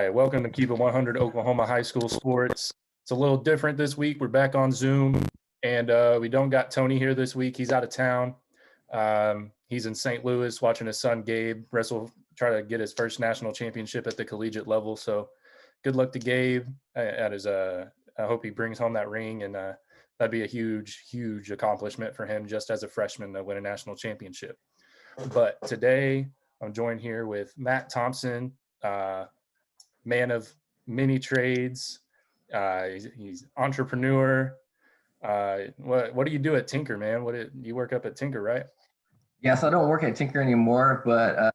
Hi, welcome to Keep It 100 Oklahoma High School Sports. It's a little different this week. We're back on Zoom, and we don't got Tony here this week. He's out of town. He's in St. Louis watching his son Gabe try to get his first national championship at the collegiate level. So good luck to Gabe at his I hope he brings home that ring, and that'd be a huge accomplishment for him just as a freshman to win a national championship. But today I'm joined here with Matt Thompson, man of many trades. He's entrepreneur. What do you do at Tinker, man? You work up at Tinker, right? Yeah, so I don't work at Tinker anymore, but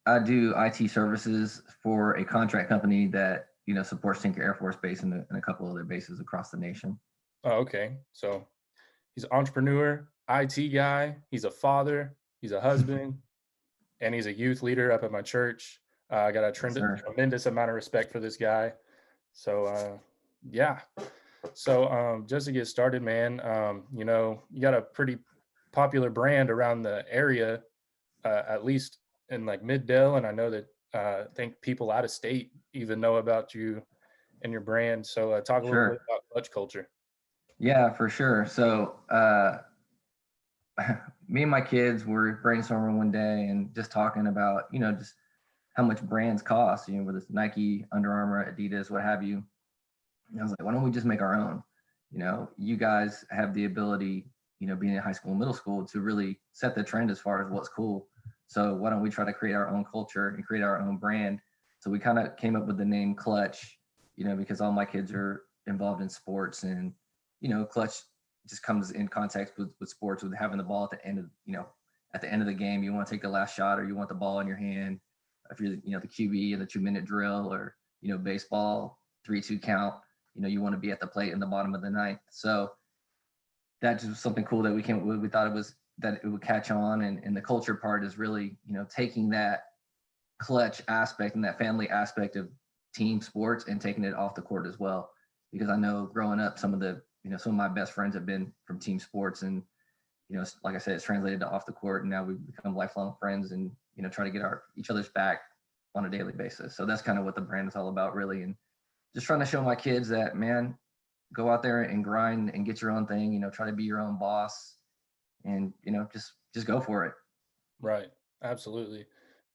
I do IT services for a contract company that supports Tinker Air Force Base and a couple other bases across the nation. Oh, okay. So he's an entrepreneur, IT guy. He's a father. He's a husband, and he's a youth leader up at my church. I got a tremendous amount of respect for this guy. So yeah. So just to get started, man, you got a pretty popular brand around the area, at least in like Mid-Dell, and I know that I think people out of state even know about you and your brand. So talk a little bit about clutch culture. Yeah, for sure. So me and my kids were brainstorming one day and just talking about, just how much brands cost, whether it's Nike, Under Armour, Adidas, what have you. And I was like, why don't we just make our own? You guys have the ability, being in high school and middle school, to really set the trend as far as what's cool. So why don't we try to create our own culture and create our own brand? So we kind of came up with the name Clutch, because all my kids are involved in sports, and, Clutch just comes in context with sports, with having the ball at the end of the game. You want to take the last shot, or you want the ball in your hand. If you're, the QB in the 2-minute drill, or, baseball, 3-2 count, you want to be at the plate in the bottom of the ninth. So that just was something cool that we thought that it would catch on. And the culture part is really, taking that clutch aspect and that family aspect of team sports and taking it off the court as well. Because I know growing up, some of my best friends have been from team sports, and, like I said, it's translated to off the court, and now we've become lifelong friends and, try to get each other's back on a daily basis. So that's kind of what the brand is all about, really. And just trying to show my kids that, man, go out there and grind and get your own thing, try to be your own boss, and, just go for it. Right. Absolutely.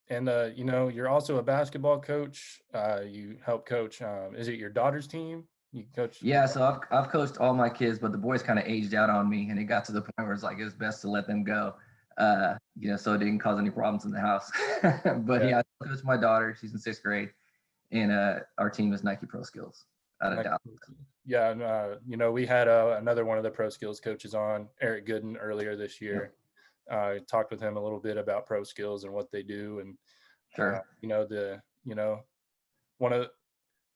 And, you're also a basketball coach. You help coach. Is it your daughter's team? You coach? Yeah. So I've coached all my kids, but the boys kind of aged out on me, and it got to the point where it's like, it was best to let them go, so it didn't cause any problems in the house. But yeah, I coach my daughter. She's in 6th grade. And our team is Nike Pro Skills out of Dallas. Yeah, and, we had another one of the Pro Skills coaches on, Eric Gooden, earlier this year. Talked with him a little bit about Pro Skills and what they do, and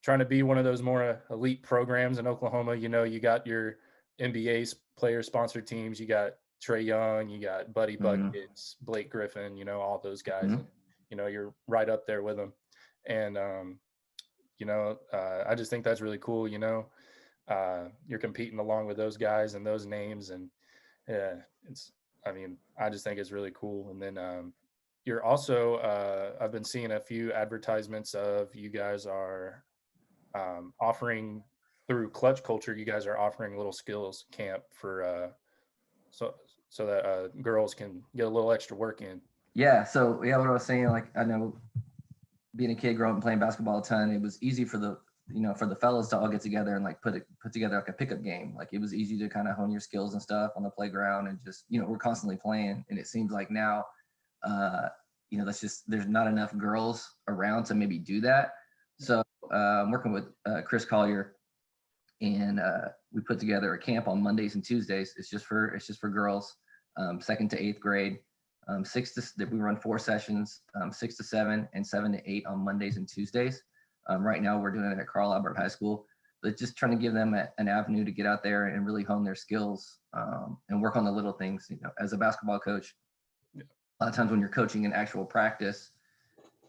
trying to be one of those more elite programs in Oklahoma. You got your NBA player sponsored teams. You got Trae Young, you got Buddy Buckets, Blake Griffin. all those guys. And, you're right up there with them. And I just think that's really cool. You're competing along with those guys and those names, and I just think it's really cool. And then you're also I've been seeing a few advertisements of you guys are offering, through Clutch Culture, you guys are offering a little skills camp for so that girls can get a little extra work in. Yeah. So yeah, what I was saying, like, I know, being a kid growing up and playing basketball a ton, it was easy for the fellas to all get together and like put together like a pickup game. Like, it was easy to kind of hone your skills and stuff on the playground, and just, we're constantly playing. And it seems like now, there's not enough girls around to maybe do that. So I'm working with Chris Collier, and we put together a camp on Mondays and Tuesdays. It's just for girls, 2nd to 8th grade. We run 4 sessions, 6 to 7 and 7 to 8 on Mondays and Tuesdays. Right now we're doing it at Carl Albert High School, but just trying to give them an avenue to get out there and really hone their skills, and work on the little things. As a basketball coach, a lot of times when you're coaching in actual practice,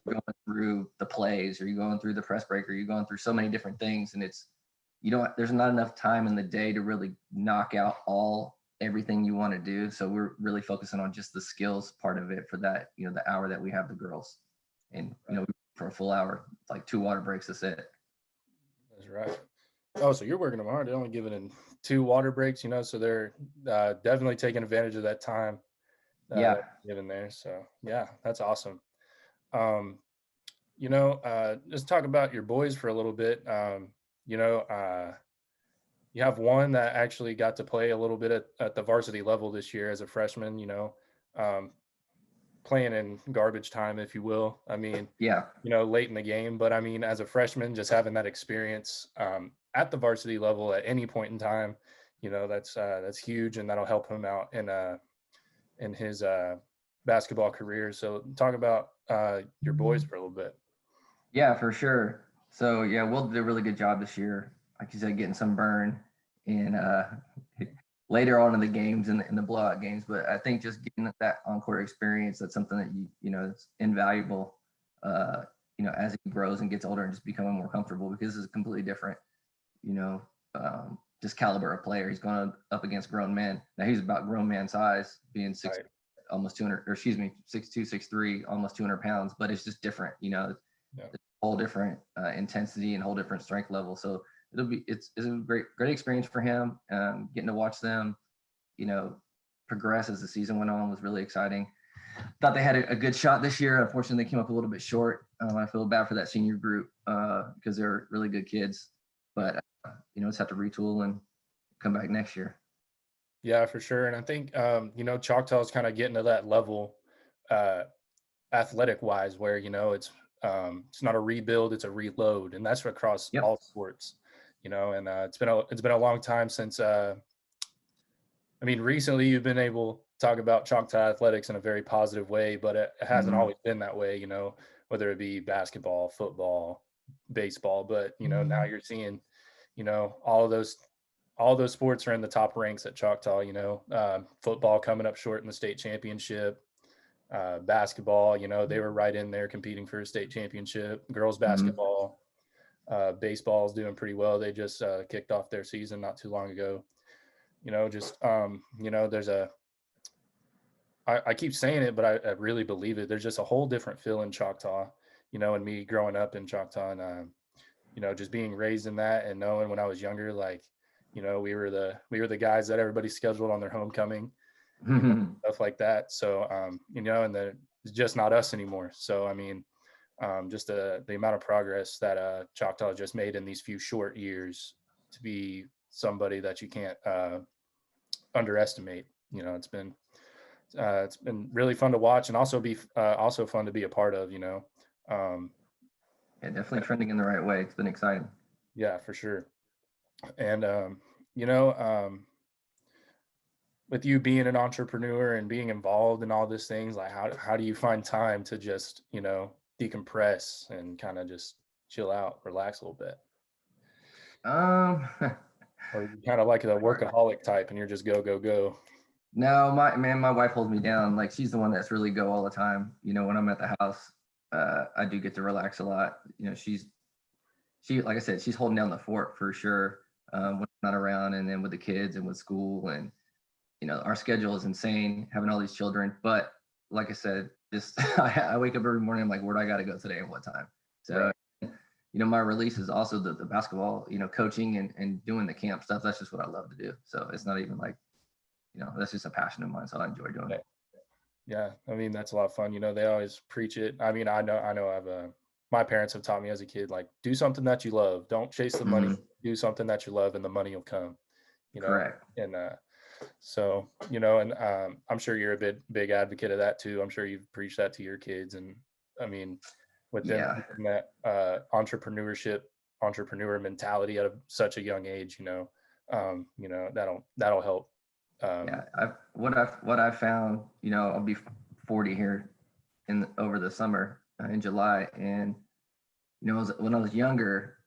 you're going through the plays, or you're going through the press break, or you're going through so many different things, and there's not enough time in the day to really knock out everything you want to do. So we're really focusing on just the skills part of it for that, the hour that we have the girls. And, we for a full hour, like 2 water breaks. That's it. That's right. Oh, so you're working them hard. They're only giving in 2 water breaks, so they're definitely taking advantage of that time Yeah. that's given there. So yeah, that's awesome. Um, just talk about your boys for a little bit. You know, uh, you have one that actually got to play a little bit at the varsity level this year as a freshman, um, playing in garbage time, if you will. I mean, Yeah. late in the game, but I mean, as a freshman, just having that experience at the varsity level at any point in time, that's huge, and that'll help him out in his basketball career. So talk about your boys for a little bit. Yeah, for sure. So yeah, Will did a really good job this year. Like you said, getting some burn in later on in the games and in the blowout games. But I think just getting that on-court experience, that's something that it's invaluable. As he grows and gets older and just becoming more comfortable, because it's completely different. You know, just caliber of player. He's going up against grown men. Now he's about grown man size, being six, Right. almost 200, or excuse me, 6'2", 6'3", almost 200 pounds. But it's just different. Yeah. Whole different intensity and whole different strength level. So it's a great experience for him. Getting to watch them, progress as the season went on was really exciting. Thought they had a good shot this year. Unfortunately, they came up a little bit short. I feel bad for that senior group because they're really good kids. But just have to retool and come back next year. Yeah, for sure. And I think Choctaw is kind of getting to that level, athletic wise, where it's not a rebuild, it's a reload, and that's across Yep. all sports. And it's been a long time since. Recently you've been able to talk about Choctaw athletics in a very positive way, but it hasn't always been that way. Whether it be basketball, football, baseball, but now you're seeing, all of those sports are in the top ranks at Choctaw. Football coming up short in the state championship. Basketball, they were right in there competing for a state championship. Girls basketball, baseball is doing pretty well. They just kicked off their season not too long ago. There's I keep saying it, but I really believe it. There's just a whole different feel in Choctaw, and me growing up in Choctaw and, just being raised in that and knowing when I was younger, like, we were the guys that everybody scheduled on their homecoming, stuff like that. So, and it's just not us anymore. So, just the amount of progress that Choctaw just made in these few short years to be somebody that you can't underestimate. It's been really fun to watch, and also also fun to be a part of. Yeah, definitely trending in the right way. It's been exciting. Yeah, for sure. And with you being an entrepreneur and being involved in all these things, like how do you find time to just decompress and kind of just chill out, relax a little bit? Or you kind of like the workaholic type and you're just go. No, my wife holds me down. Like, she's the one that's really go all the time. When I'm at the house, I do get to relax a lot. She, like I said, she's holding down the fort for sure when I'm not around, and then with the kids and with school, and our schedule is insane having all these children. But like I said, just I wake up every morning, I'm like, where do I got to go today and what time? So, right. My release is also the basketball, coaching and doing the camp stuff. That's just what I love to do. So it's not even like, that's just a passion of mine. So I enjoy doing it. Yeah. That's a lot of fun. They always preach it. I know my parents have taught me as a kid, like, do something that you love. Don't chase the money. Do something that you love and the money will come, Correct. And so, and I'm sure you're a big advocate of that too. I'm sure you've preached that to your kids. And with them, that entrepreneur mentality at such a young age, that'll help. What I've found, I'll be 40 here over the summer in July, and when I was younger,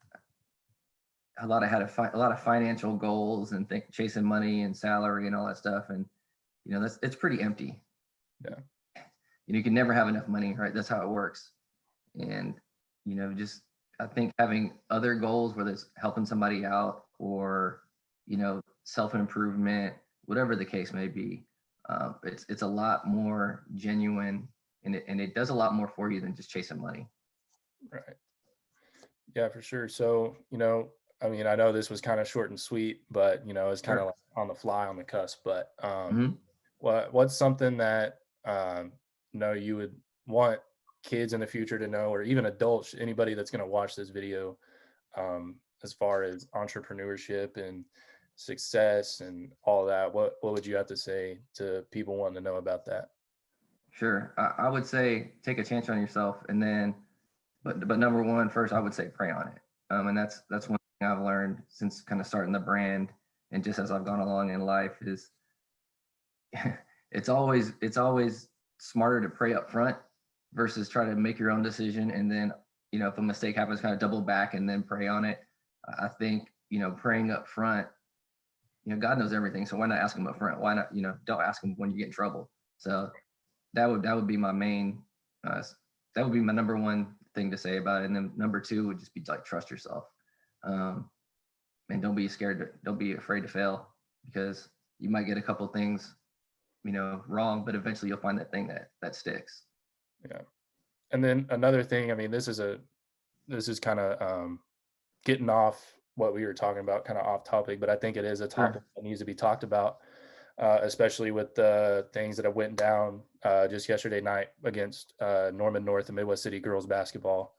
had a lot of financial goals and chasing money and salary and all that stuff, and it's pretty empty. Yeah. You can never have enough money, right? That's how it works. And just I think having other goals, whether it's helping somebody out or self-improvement, whatever the case may be, it's a lot more genuine, and it does a lot more for you than just chasing money. Right. Yeah, for sure. So, I mean, I know this was kind of short and sweet, but it's kind of Sure. like on the fly, on the cusp. But Hmm. what's something that you would want kids in the future to know, or even adults, anybody that's going to watch this video, as far as entrepreneurship and success and all that? What would you have to say to people wanting to know about that? Sure. I would say take a chance on yourself, and then, but number one, first, I would say pray on it. And that's one thing I've learned since kind of starting the brand, and just as I've gone along in life is it's always smarter to pray up front versus try to make your own decision, and then if a mistake happens, kind of double back and then pray on it. I think praying up front, God knows everything, so why not ask him up front? Why not, don't ask him when you get in trouble. So that would be my main uh, that would be my number one thing to say about it. And then number two would just be like trust yourself, um, and don't be afraid to fail, because you might get a couple things wrong, but eventually you'll find that thing that sticks. Yeah. And then another thing, I mean, this is kind of getting off what we were talking about, kind of off topic, but I think it is a topic Sure. that needs to be talked about, especially with the things that have went down just yesterday night against Norman North and Midwest City girls basketball.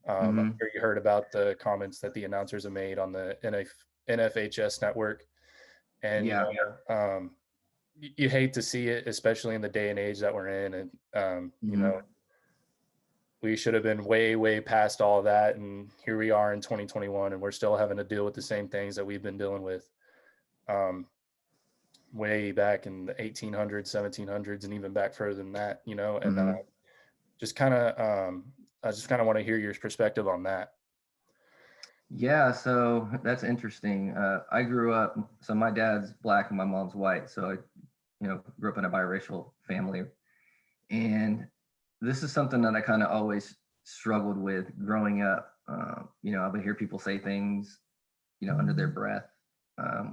I'm Hmm. sure you heard about the comments that the announcers have made on the NFHS network, and Yeah. you hate to see it, especially in the day and age that we're in, and Hmm. we should have been way, way past all that. And here we are in 2021, and we're still having to deal with the same things that we've been dealing with um, way back in the 1800s, 1700s, and even back further than that, and Hmm. just kind of, I just kind of want to hear your perspective on that. Yeah, so that's interesting. I grew up, so my dad's black and my mom's white, so I grew up in a biracial family. And this is something that I kind of always struggled with growing up. I would hear people say things, under their breath,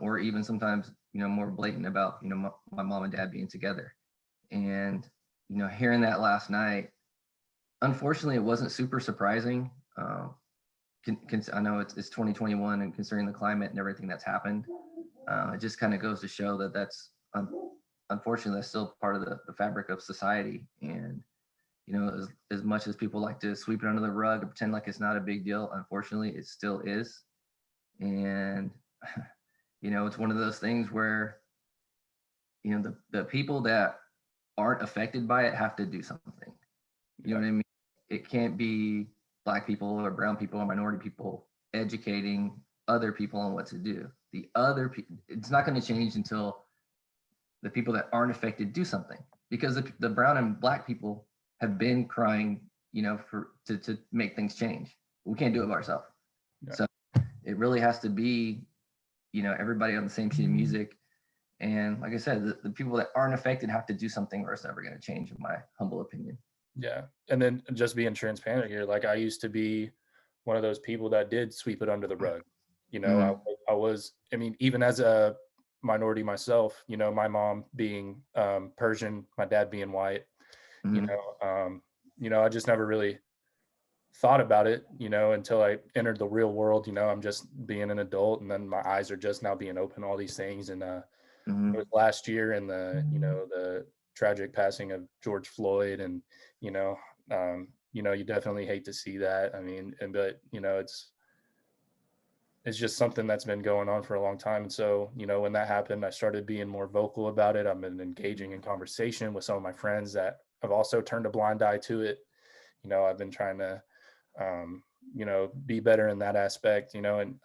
or even sometimes, more blatant about, my mom and dad being together. And, hearing that last night, unfortunately, it wasn't super surprising. I know it's 2021, and considering the climate and everything that's happened, it just kind of goes to show that unfortunately, that's still part of the fabric of society. And as much as people like to sweep it under the rug and pretend like it's not a big deal, unfortunately, it still is. And it's one of those things where the people that aren't affected by it have to do something. You know Yeah. what I mean? It can't be black people or brown people or minority people educating other people on what to do. The other people, it's not going to change until the people that aren't affected do something, because the brown and black people have been crying, for to make things change. We can't do it by ourselves. Yeah. So it really has to be, everybody on the same sheet of music. And like I said, the people that aren't affected have to do something, or it's never going to change, in my humble opinion. Yeah. And then just being transparent here, like I used to be one of those people that did sweep it under the rug. Mm-hmm. I was, I mean, even as a minority myself, my mom being Persian, my dad being white, you Mm-hmm. know, um, I just never really thought about it, until I entered the real world. I'm just being an adult, and then my eyes are just now being open to all these things. And it Mm-hmm. was last year, and the tragic passing of George Floyd, and you know, you definitely hate to see that. I mean, but it's just something that's been going on for a long time. And so, when that happened, I started being more vocal about it. I've been engaging in conversation with some of my friends that have also turned a blind eye to it. I've been trying to, um, be better in that aspect, and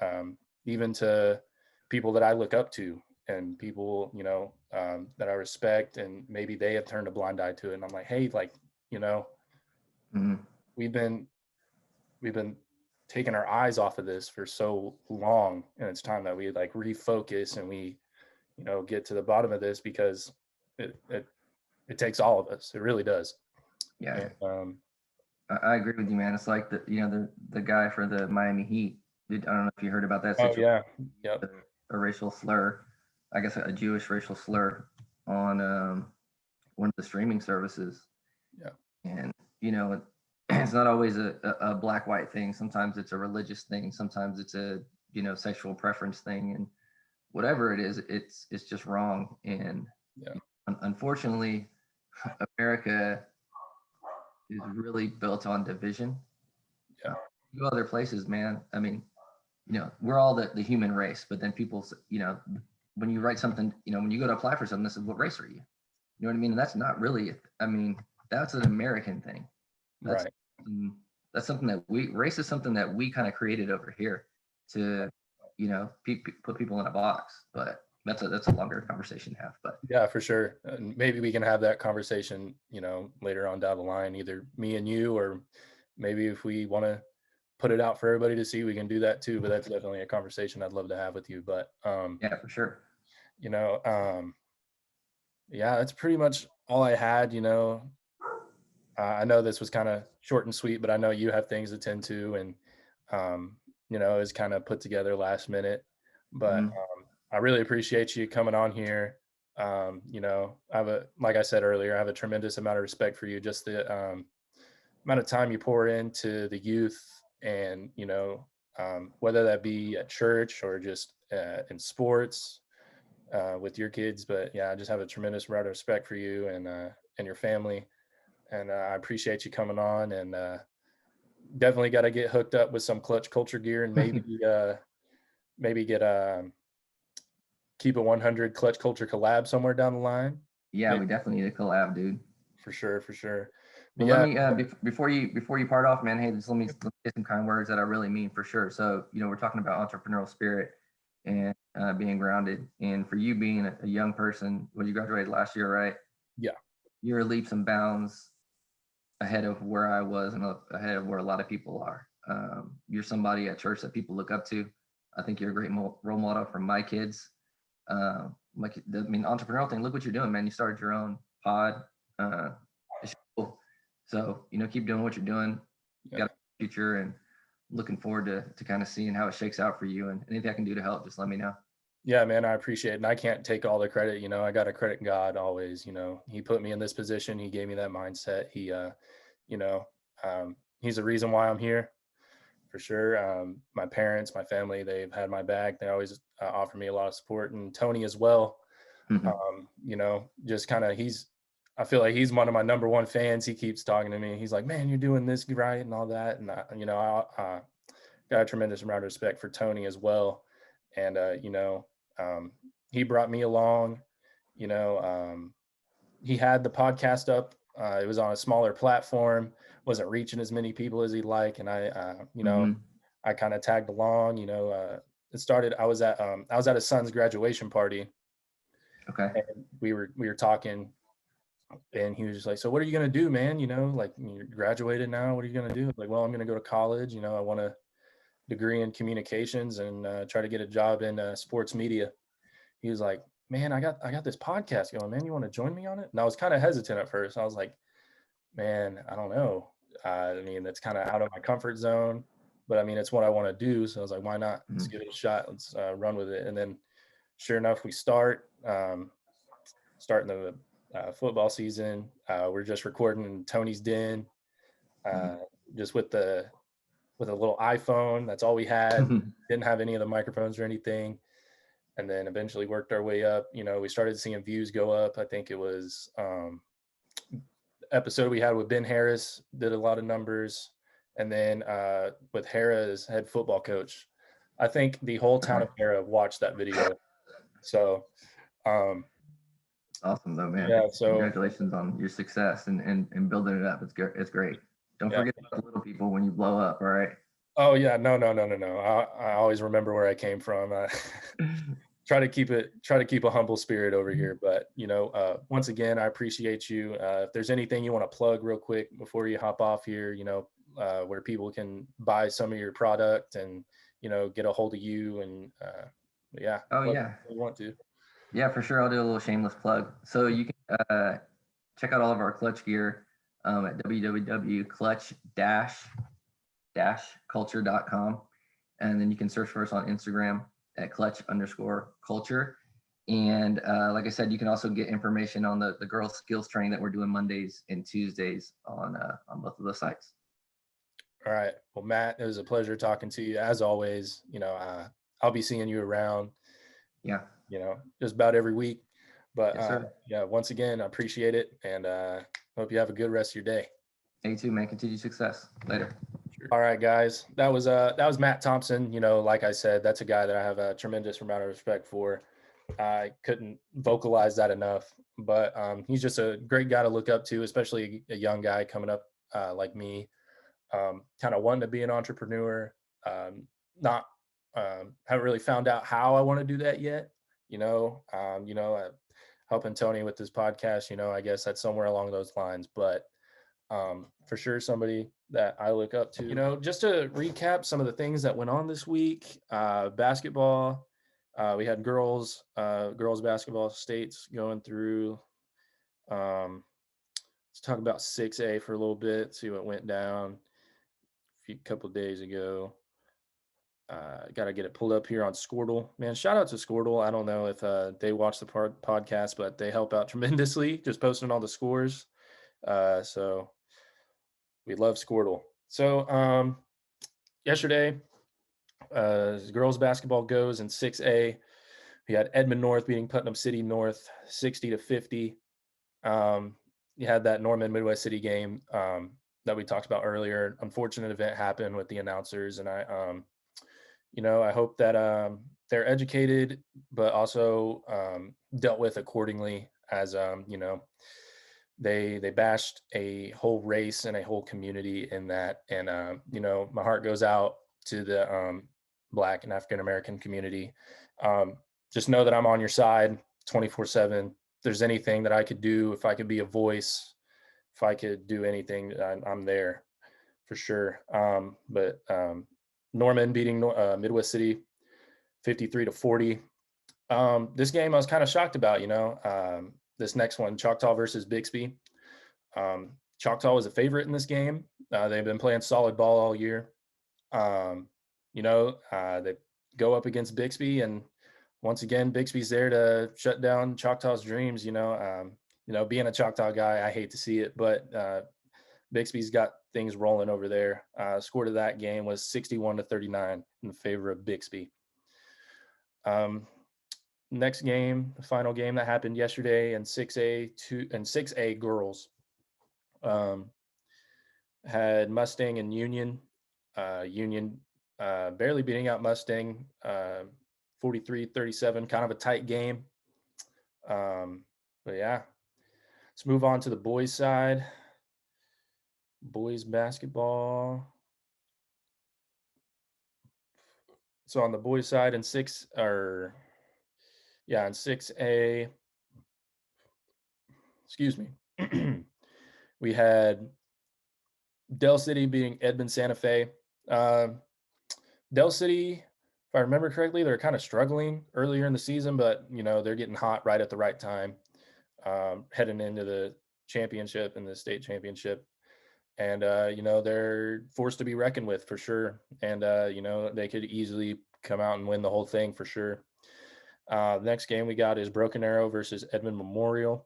even to people that I look up to, and people, that I respect, and maybe they have turned a blind eye to it. And I'm like, hey, like, you know, Mm-hmm. we've been we've been taking our eyes off of this for so long, and it's time that we like refocus, and we get to the bottom of this, because it takes all of us. It really does. Yeah, And I agree with you, man. It's like the guy for the Miami Heat. I don't know if you heard about that oh situation. yeah. Yep. A racial slur, I guess a Jewish racial slur on one of the streaming services. Yeah. And you know, it's not always a black white thing. Sometimes it's a religious thing. Sometimes it's a sexual preference thing, and whatever it is, it's just wrong. And Yeah. Unfortunately, America is really built on division. Yeah. You go other places, man. I mean, we're all the human race, but then people, when you write something, when you go to apply for something, this is what race are you? You know what I mean? And that's not really, I mean, that's an American thing. That's, Right. that's something that race is something that we kind of created over here to, put people in a box. But that's a longer conversation to have. But yeah, for sure. And maybe we can have that conversation, later on down the line, either me and you, or maybe if we want to put it out for everybody to see, we can do that too. But that's definitely a conversation I'd love to have with you. But yeah, for sure. Yeah, that's pretty much all I had. I know this was kind of short and sweet, but I know you have things to tend to, and it was kind of put together last minute. But I really appreciate you coming on here. Like I said earlier, I have a tremendous amount of respect for you. Just the amount of time you pour into the youth, and whether that be at church or just in sports with your kids. But yeah, I just have a tremendous amount of respect for you and your family. And I appreciate you coming on, and definitely got to get hooked up with some Clutch Culture gear, and maybe get Keep It 100 Clutch Culture collab somewhere down the line. Yeah, we definitely need a collab, dude. For sure, for sure. But let me before you part off, man. Hey, just let me get some kind words that I really mean for sure. So we're talking about entrepreneurial spirit and being grounded. And for you being a young person, when you graduated last year, right? Yeah. You're leaps and bounds ahead of where I was and ahead of where a lot of people are. You're somebody at church that people look up to. I think you're a great role model for my kids. Entrepreneurial thing. Look what you're doing, man. You started your own pod. It's cool. So keep doing what you're doing. You got a future, and looking forward to kind of seeing how it shakes out for you. And anything I can do to help, just let me know. Yeah, man, I appreciate it. And I can't take all the credit. I got to credit God always. He put me in this position. He gave me that mindset. He's the reason why I'm here, for sure. My parents, my family, they've had my back. They always offer me a lot of support, and Tony as well. Just kind of, I feel like he's one of my number one fans. He keeps talking to me. He's like, man, you're doing this right and all that. And I got a tremendous amount of respect for Tony as well. And, he brought me along. He had the podcast up. It was on a smaller platform, wasn't reaching as many people as he'd like. And I kind of tagged along. It started. I was at his son's graduation party. Okay. And we were talking, and he was just like, "So what are you gonna do, man? Like, you're graduated now. What are you gonna do?" Like, well, I'm gonna go to college. I want a degree in communications and try to get a job in sports media. He was like, man, I got this podcast going, man. You want to join me on it? And I was kind of hesitant at first. I was like, man, I don't know. That's kind of out of my comfort zone, but it's what I want to do. So I was like, why not? Let's give it a shot. Let's run with it. And then sure enough, we starting the football season. We're just recording in Tony's den, just with a little iPhone. That's all we had. Didn't have any of the microphones or anything. And then eventually worked our way up. We started seeing views go up. I think it was episode we had with Ben Harris did a lot of numbers. And then with Hera's head football coach, I think the whole town of Hera watched that video. So awesome though, man. Yeah, so congratulations on your success and building it up. It's great. Don't forget about the little people when you blow up, all right? Oh yeah, no. I always remember where I came from. Try to keep a humble spirit over here. But once again, I appreciate you. If there's anything you want to plug real quick before you hop off here, where people can buy some of your product and get a hold of you, and yeah. You want to? Yeah, for sure. I'll do a little shameless plug. So you can check out all of our clutch gear at www.clutch-culture.com. And then you can search for us on Instagram at clutch_culture. And like I said, you can also get information on the girls skills training that we're doing Mondays and Tuesdays on both of those sites. All right. Well, Matt, it was a pleasure talking to you as always. I'll be seeing you around, Yeah. just about every week. But Yes, sir. yeah, once again, I appreciate it, and hope you have a good rest of your day. You too, man. Continued success. Later. All right, guys. That was Matt Thompson. Like I said, that's a guy that I have a tremendous amount of respect for. I couldn't vocalize that enough, but he's just a great guy to look up to, especially a young guy coming up like me, kind of wanting to be an entrepreneur. Not haven't really found out how I want to do that yet. Helping Tony with this podcast. I guess that's somewhere along those lines, but for sure somebody that I look up to. Just to recap some of the things that went on this week. Basketball, we had girls basketball states going through. Let's talk about 6A for a little bit, see what went down a couple of days ago. Got to get it pulled up here on Squirtle. Man, shout out to Squirtle. I don't know if they watch the podcast, but they help out tremendously just posting all the scores. So we love Squirtle. So yesterday, as girls basketball goes in 6A, we had Edmond North beating Putnam City North 60-50. You had that Norman Midwest City game that we talked about earlier. Unfortunate event happened with the announcers, and I hope that they're educated, but also dealt with accordingly. As they bashed a whole race and a whole community in that, and my heart goes out to the Black and African American community. Just know that I'm on your side 24/7. If there's anything that I could do, if I could be a voice, if I could do anything, I'm there for sure. But Norman beating Midwest City 53-40. This game I was kind of shocked about. This next one, Choctaw versus Bixby. Choctaw was a favorite in this game. They've been playing solid ball all year. They go up against Bixby, and once again, Bixby's there to shut down Choctaw's dreams. Being a Choctaw guy, I hate to see it, but Bixby's got things rolling over there. Score to that game was 61-39 in favor of Bixby. Next game, the final game that happened yesterday in 6A girls, had Mustang and Union. Union barely beating out Mustang, 43-37, kind of a tight game. But yeah, let's move on to the boys' side. Boys basketball. So on the boys' side in 6A, excuse me, we had Del City beating Edmond Santa Fe. Del City, if I remember correctly, they're kind of struggling earlier in the season, but they're getting hot right at the right time, heading into the championship and the state championship. And they're forced to be reckoned with for sure. And they could easily come out and win the whole thing for sure. The next game we got is Broken Arrow versus Edmond Memorial.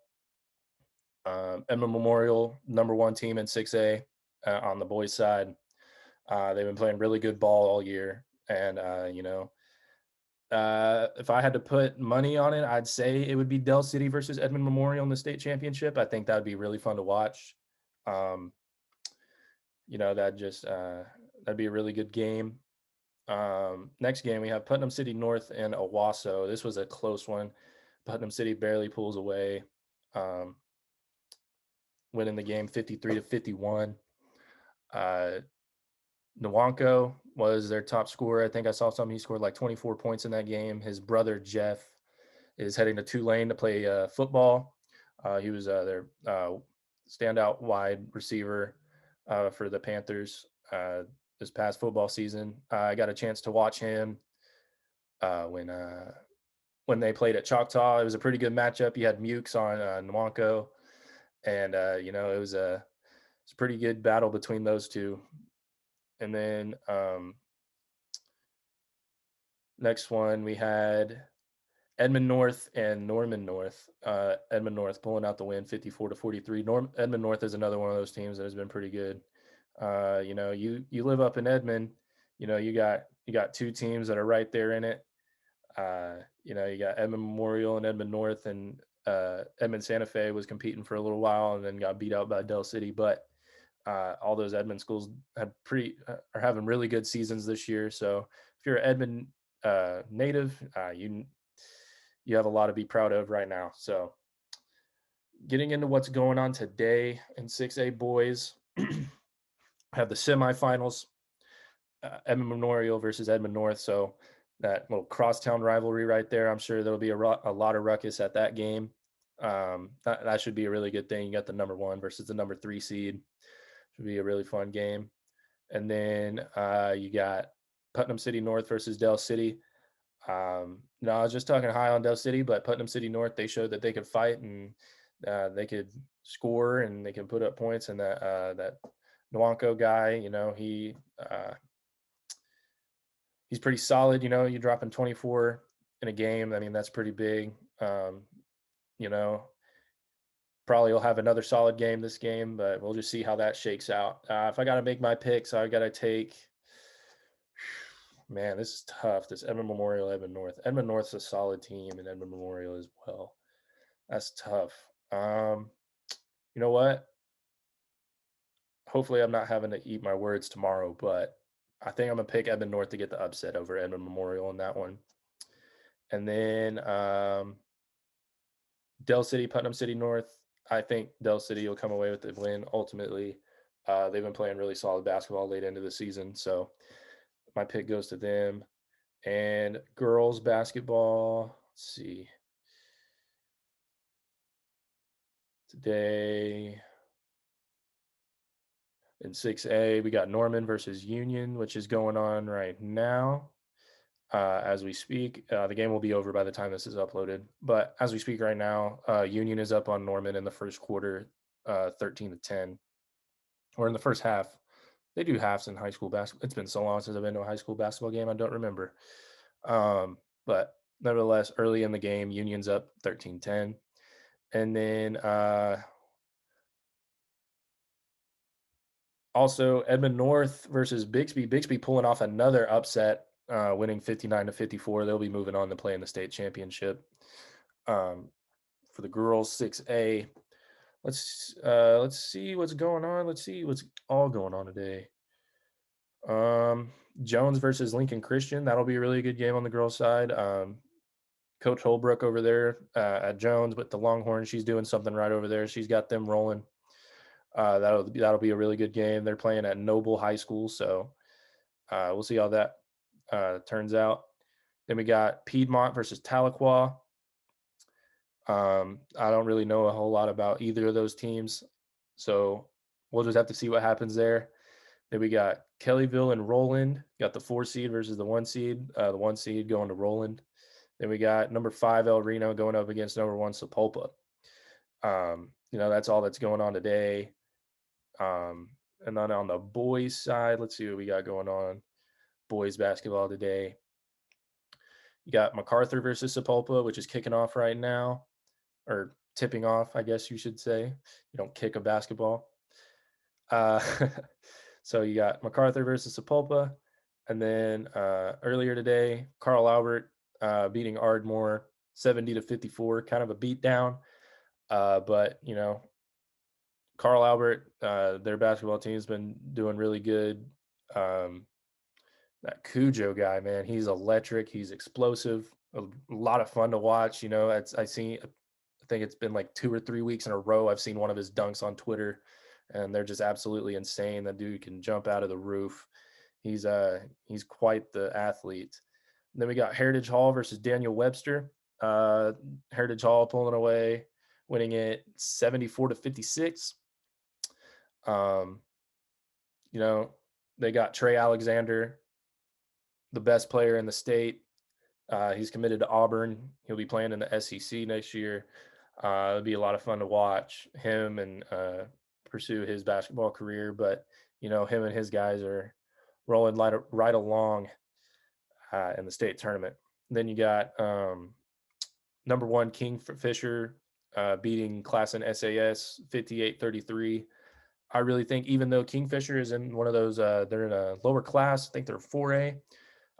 Edmond Memorial, number one team in 6A on the boys' side. They've been playing really good ball all year. And, if I had to put money on it, I'd say it would be Del City versus Edmond Memorial in the state championship. I think that would be really fun to watch. That'd be a really good game. Next game, we have Putnam City North and Owasso. This was a close one. Putnam City barely pulls away, winning the game 53-51. Nwanko was their top scorer. I think I saw something. He scored like 24 points in that game. His brother, Jeff, is heading to Tulane to play football. He was their standout wide receiver for the Panthers this past football season. I got a chance to watch him when they played at Choctaw. It was a pretty good matchup. You had Mukes on Nwanko, and it was a pretty good battle between those two. And then next one, we had Edmond North and Norman North. Edmond North pulling out the win 54-43. Edmond North is another one of those teams that has been pretty good. You live up in Edmond. You got two teams that are right there in it. You got Edmond Memorial and Edmond North, and Edmond Santa Fe was competing for a little while and then got beat out by Del City. But all those Edmond schools are having really good seasons this year. So if you're an Edmond native, you have a lot to be proud of right now. So getting into what's going on today in 6A boys, have the semifinals, Edmond Memorial versus Edmond North. So that little crosstown rivalry right there. I'm sure there'll be a lot of ruckus at that game. That should be a really good thing. You got the number 1 versus the number 3 seed. Should be a really fun game. And then you got Putnam City North versus Del City. No, I was just talking high on Del City, but Putnam City North, they showed that they could fight and they could score and they can put up points. And that Nwanko guy, he's pretty solid. You're dropping 24 in a game. I mean, that's pretty big. You know, Probably you'll have another solid game this game, but we'll just see how that shakes out. If I got to make my picks, I got to take. Man, this is tough. This Edmond Memorial, Edmond North. Edmond North's a solid team, and Edmond Memorial as well. That's tough. You know what? Hopefully, I'm not having to eat my words tomorrow, but I think I'm gonna pick Edmond North to get the upset over Edmond Memorial in that one. And then Del City, Putnam City North. I think Del City will come away with the win ultimately. They've been playing really solid basketball late into the season, so my pick goes to them. And girls basketball, let's see. Today in 6A, we got Norman versus Union, which is going on right now as we speak. The game will be over by the time this is uploaded. But as we speak right now, Union is up on Norman in the first quarter, 13-10. Or in the first half. They do halves in high school basketball. It's been so long since I've been to a high school basketball game, I don't remember. But nevertheless, early in the game, Union's up 13-10. And then also Edmond North versus Bixby. Bixby pulling off another upset, winning 59-54. They'll be moving on to play in the state championship. For the girls 6A, let's see what's going on. Let's see what's all going on today. Jones versus Lincoln Christian. That'll be a really good game on the girls' side. Coach Holbrook over there at Jones with the Longhorns, she's doing something right over there. She's got them rolling. That'll be a really good game. They're playing at Noble High School, so we'll see how that turns out. Then we got Piedmont versus Tahlequah. I don't really know a whole lot about either of those teams, so we'll just have to see what happens there. Then we got Kellyville and Roland. Got the 4 seed versus the 1 seed. The 1 seed going to Roland. Then we got number 5 El Reno going up against number 1 Sapulpa. That's all that's going on today. And then on the boys' side, let's see what we got going on. Boys basketball today. You got Macarthur versus Sapulpa, which is kicking off right now, or tipping off, I guess you should say. You don't kick a basketball. So you got Macarthur versus Sapulpa. And then earlier today, Carl Albert beating Ardmore 70-54, kind of a beatdown. But, Carl Albert, their basketball team's been doing really good. That Cujo guy, man, he's electric. He's explosive. A lot of fun to watch. I think it's been like 2 or 3 weeks in a row. I've seen one of his dunks on Twitter, and they're just absolutely insane. That dude can jump out of the roof. He's quite the athlete. And then we got Heritage Hall versus Daniel Webster. Heritage Hall pulling away, winning it 74-56. They got Trey Alexander, the best player in the state. He's committed to Auburn. He'll be playing in the SEC next year. It'll be a lot of fun to watch him and pursue his basketball career. But, him and his guys are rolling right along in the state tournament. Then you got number 1 King Fisher beating Classen SAS 58-33. I really think even though Kingfisher is in one of those, they're in a lower class, I think they're 4A.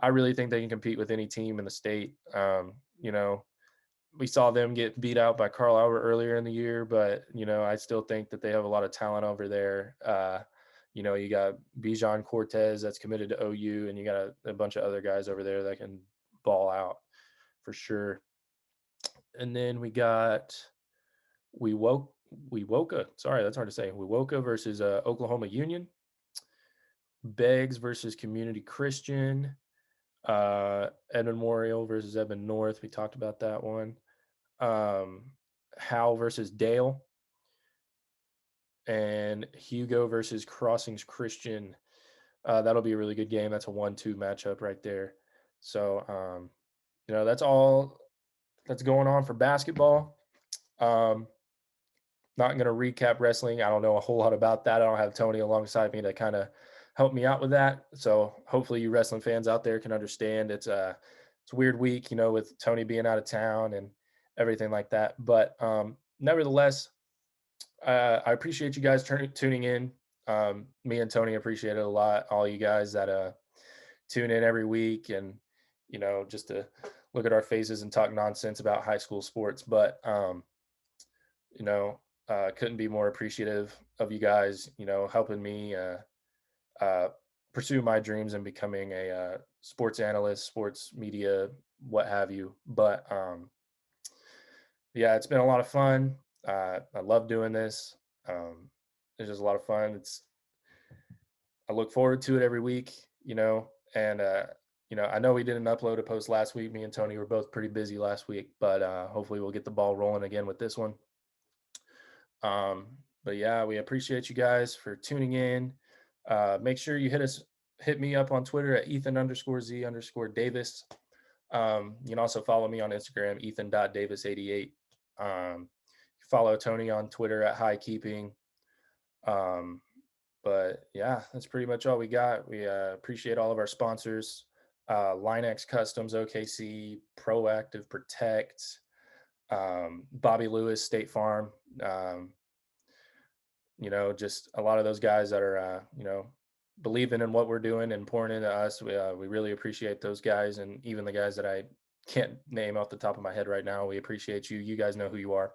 I really think they can compete with any team in the state. You know, we saw them get beat out by Carl Albert earlier in the year, but I still think that they have a lot of talent over there. You got Bijan Cortez that's committed to OU, and you got a bunch of other guys over there that can ball out for sure. And then we got Wewoka. Sorry, that's hard to say. Wewoka versus Oklahoma Union. Beggs versus Community Christian. Edmond Memorial versus Edmond North. We talked about that one. Howell versus Dale. And Hugo versus Crossings Christian. That'll be a really good game. That's a 1-2 matchup right there. So, that's all that's going on for basketball. Not going to recap wrestling. I don't know a whole lot about that. I don't have Tony alongside me to kind of help me out with that. So hopefully you wrestling fans out there can understand. It's a weird week, with Tony being out of town and everything like that. But nevertheless, I appreciate you guys tuning in. Me and Tony appreciate it a lot. All you guys that tune in every week and just to look at our faces and talk nonsense about high school sports. But couldn't be more appreciative of you guys, helping me pursue my dreams and becoming a sports analyst, sports media, what have you. But yeah, it's been a lot of fun. I love doing this. It's just a lot of fun. I look forward to it every week, and I know we didn't upload a post last week. Me and Tony were both pretty busy last week, but hopefully we'll get the ball rolling again with this one. But yeah, we appreciate you guys for tuning in. Make sure you hit me up on Twitter at Ethan_Z_Davis. You can also follow me on Instagram, Ethan.Davis88. Follow Tony on Twitter at Highkeeping. But yeah, that's pretty much all we got. We appreciate all of our sponsors, Linex Customs, OKC, Proactive Protect, Bobby Lewis, State Farm. Just a lot of those guys that are, believing in what we're doing and pouring into us. We really appreciate those guys, and even the guys that I can't name off the top of my head right now. We appreciate you. You guys know who you are.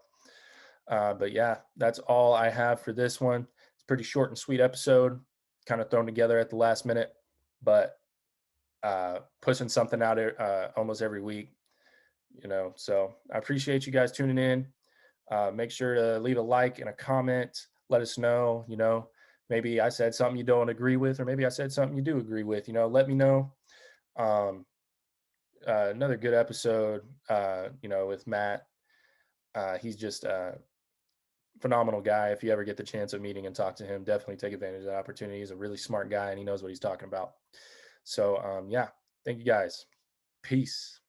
But yeah, that's all I have for this one. It's a pretty short and sweet episode, kind of thrown together at the last minute, but pushing something out almost every week, So I appreciate you guys tuning in. Make sure to leave a like and a comment. Let us know, maybe I said something you don't agree with, or maybe I said something you do agree with, let me know. Another good episode, with Matt. He's just a phenomenal guy. If you ever get the chance of meeting and talk to him, definitely take advantage of that opportunity. He's a really smart guy and he knows what he's talking about. So, yeah, thank you guys. Peace.